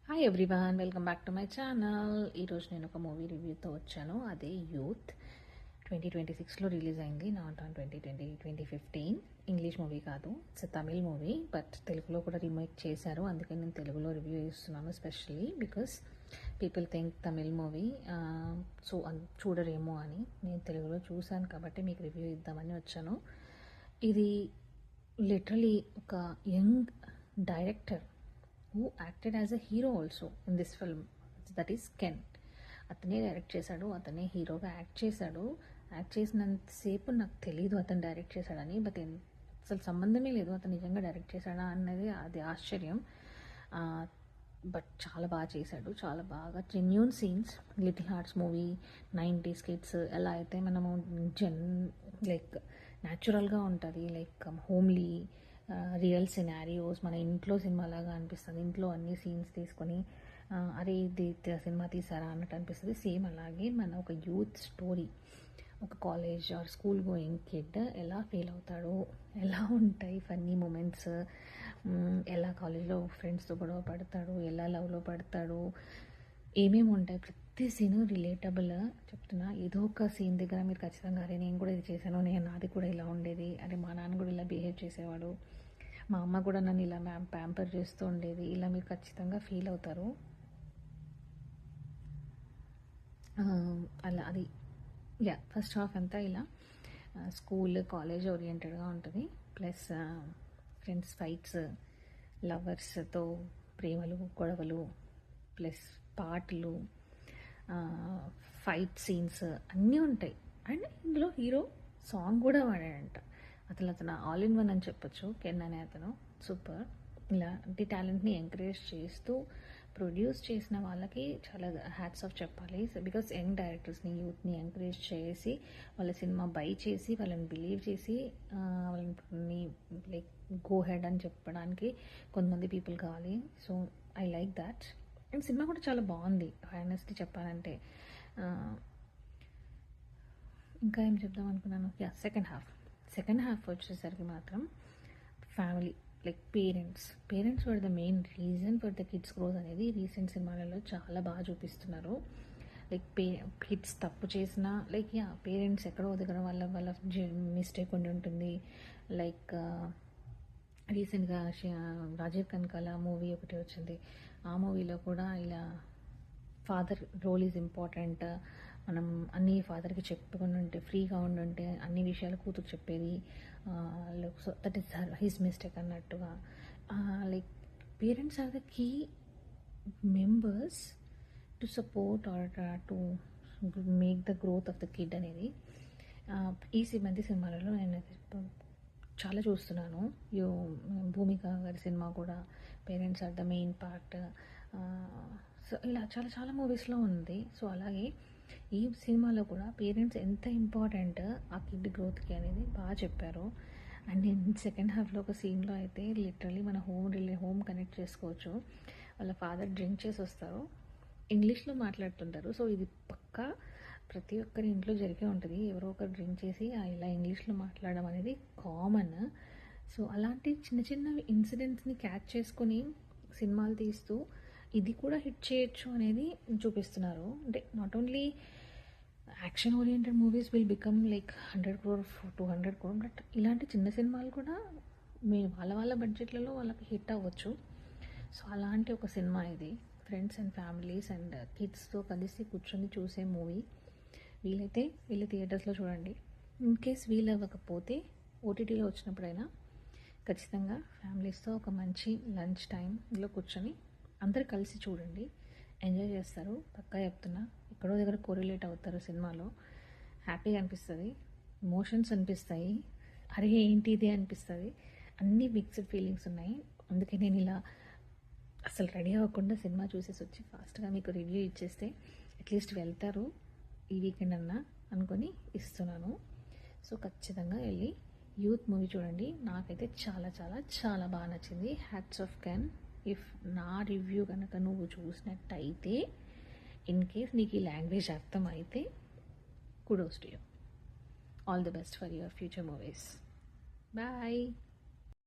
Hi everyone, welcome back to my channel. ఈరోజు నేను ఒక మూవీ రివ్యూతో వచ్చాను. అదే యూత్. 2026లో రిలీజ్ అయింది, నాట్ ఆన్ 2015. ఇంగ్లీష్ మూవీ కాదు, ఇట్స్ తమిళ్ మూవీ, బట్ తెలుగులో కూడా రీమేక్ చేశారు. అందుకే నేను తెలుగులో రివ్యూ ఇస్తున్నాను, specially because people think Tamil movie so చూడరేమో అని. నేను తెలుగులో చూశాను కాబట్టి మీకు రివ్యూ ఇద్దామని వచ్చాను. ఇది లిటరలీ ఒక young director who acted as a hero also in this film, that is Ken. అతనే డైరెక్ట్ చేశాడు, అతనే హీరోగా యాక్ట్ చేశాడు. యాక్ట్ చేసినంతసేపు నాకు తెలీదు అతను డైరెక్ట్ చేశాడని, బట్ అసలు సంబంధమే లేదు అతను నిజంగా డైరెక్ట్ చేశాడా అన్నది అది ఆశ్చర్యం. బట్ చాలా బాగా చేశాడు, చాలా బాగా genuine scenes. Little hearts movie 90s kids ఎలా అయితే మనము లైక్ న్యాచురల్గా ఉంటుంది, లైక్ హోమ్లీ రియల్ సినారియోస్, మన ఇంట్లో సినిమా లాగా అనిపిస్తుంది. ఇంట్లో అన్ని సీన్స్ తీసుకొని అరే ఇది సినిమా తీసారా అన్నట్టు అనిపిస్తుంది. సేమ్ అలాగే మన ఒక యూత్ స్టోరీ, ఒక college are school going kid ఎలా ఫీల్ అవుతాడు, ఎలా ఉంటాయి ఫన్నీ మూమెంట్స్, ఎలా కాలేజ్లో ఫ్రెండ్స్తో గొడవ పడతాడు, ఎలా లవ్లో పడతాడు, ఏమేమి ఉంటాయి. ప్రతి సీన్ రిలేటబుల్. చెప్తున్నా, ఏదో ఒక సీన్ దగ్గర మీరు ఖచ్చితంగా అరే నేను కూడా ఇది చేశాను, నాది కూడా ఇలా ఉండేది, అరే మా నాన్న కూడా ఇలా బిహేవ్ చేసేవాడు, మా అమ్మ కూడా నన్ను ఇలా ప్యాంపర్ చేస్తూ ఉండేది, ఇలా మీరు ఖచ్చితంగా ఫీల్ అవుతారు. అలా అది ఫస్ట్ హాఫ్ అంతా ఇలా స్కూల్ కాలేజ్ ఓరియంటెడ్గా ఉంటుంది. ప్లస్ ఫ్రెండ్స్ ఫైట్స్, లవర్స్తో ప్రేమలు గొడవలు, ప్లస్ పాటలు, ఫైట్ సీన్స్ అన్నీ ఉంటాయి. అండ్ ఇందులో హీరో సాంగ్ కూడా వాడాడంట. అతను ఆల్ ఇన్ వన్ అని చెప్పొచ్చు. కెన్ అనే అతను సూపర్. ఇలాంటి టాలెంట్ని ఎంకరేజ్ చేస్తూ ప్రొడ్యూస్ చేసిన వాళ్ళకి చాలా హ్యాట్స్ ఆఫ్ చెప్పాలి. బికాస్ యంగ్ డైరెక్టర్స్ని, యూత్ని ఎంకరేజ్ చేసి వాళ్ళ సినిమా బై చేసి వాళ్ళని బిలీవ్ చేసి వాళ్ళని లైక్ గో హెడ్ అని చెప్పడానికి కొంతమంది పీపుల్ కావాలి. So I like that. And cinema కూడా చాలా బాగుంది, హానెస్ట్లీ చెప్పాలంటే. ఇంకా ఏం చెప్దాం అనుకున్నాను, సెకండ్ హాఫ్ వచ్చేసరికి మాత్రం family, like parents were the main reason for the kids growth అనేది రీసెంట్ సినిమాలలో చాలా బాగా చూపిస్తున్నారు. లైక్ కిడ్స్ తప్పు చేసిన లైక్ పేరెంట్స్ ఎక్కడో దగ్గర వాళ్ళ మిస్టేక్ ఉండి ఉంటుంది. లైక్ రీసెంట్గా రాజీవ్ కనకాల మూవీ ఒకటి వచ్చింది. ఆ మూవీలో కూడా ఇలా ఫాదర్ రోల్ ఈజ్ ఇంపార్టెంట్, మనం అన్నీ ఫాదర్కి చెప్పుకొని ఉంటే, ఫ్రీగా ఉండుంటే అన్ని విషయాలు కూతురు చెప్పేది, so that is his mistake అన్నట్టుగా. Like parents are the key members to support or to make the growth of the kid అనేది ఈ మధ్య సినిమాలలో నేను చాలా చూస్తున్నాను. భూమిక గారి సినిమా కూడా parents are the main part. So ఇలా చాలా చాలా మూవీస్లో ఉంది. సో అలాగే ఈ సినిమాలో కూడా పేరెంట్స్ ఎంత ఇంపార్టెంట్ ఆ కిడ్ గ్రోత్కి అనేది బాగా చెప్పారు. అండ్ నేను సెకండ్ హాఫ్లో ఒక సీన్లో అయితే లిటరలీ మన హోమ్ కనెక్ట్ చేసుకోవచ్చు. వాళ్ళ ఫాదర్ డ్రింక్ చేసి వస్తారు, ఇంగ్లీష్లో మాట్లాడుతుంటారు. సో ఇది పక్కా ప్రతి ఒక్కరి ఇంట్లో జరిగే ఉంటుంది. ఎవరో ఒకరు డ్రింక్ చేసి ఇలా ఇంగ్లీష్లో మాట్లాడడం అనేది కామన్. సో అలాంటి చిన్న చిన్న ఇన్సిడెంట్స్ని క్యాచ్ చేసుకొని సినిమాలు తీస్తూ ఇది కూడా హిట్ చేయొచ్చు అనేది చూపిస్తున్నారు. అంటే not only action oriented movies will become like 100 crore 200 crore, but ఇలాంటి చిన్న సినిమాలు కూడా వాళ్ళ బడ్జెట్లలో వాళ్ళకి హిట్ అవ్వచ్చు. సో అలాంటి ఒక సినిమా ఇది. ఫ్రెండ్స్ అండ్ ఫ్యామిలీస్ అండ్ కిడ్స్తో కలిసి కూర్చొని చూసే మూవీ. వీలైతే వెళ్ళి థియేటర్స్లో చూడండి. ఇన్ కేస్ వీలవ్వకపోతే ఓటీటీలో వచ్చినప్పుడైనా ఖచ్చితంగా ఫ్యామిలీస్తో ఒక మంచి లంచ్ టైంలో కూర్చొని అందరు కలిసి చూడండి, ఎంజాయ్ చేస్తారు. పక్కా చెప్తున్నా, ఎక్కడో దగ్గర కోరిలేట్ అవుతారు సినిమాలో. హ్యాపీగా అనిపిస్తుంది, ఎమోషన్స్ అనిపిస్తాయి, అరే ఏంటి ఇది అనిపిస్తుంది, అన్నీ మిక్స్డ్ ఫీలింగ్స్ ఉన్నాయి. అందుకే నేను ఇలా అసలు రెడీ అవ్వకుండా సినిమా చూసేసి వచ్చి ఫాస్ట్గా మీకు రివ్యూ ఇచ్చేస్తే అట్లీస్ట్ వెళ్తారు ఈ వీకెండ్ అన్నా అనుకొని ఇస్తున్నాను. సో ఖచ్చితంగా వెళ్ళి యూత్ మూవీ చూడండి. నాకైతే చాలా చాలా చాలా బాగా నచ్చింది. Hats off can. ఇఫ్ నా రివ్యూ కనుక నువ్వు చూసినట్టయితే, ఇన్ కేస్ నీకు ఈ లాంగ్వేజ్ అర్థం అయితే, kudos to you. All the best for your future movies. Bye.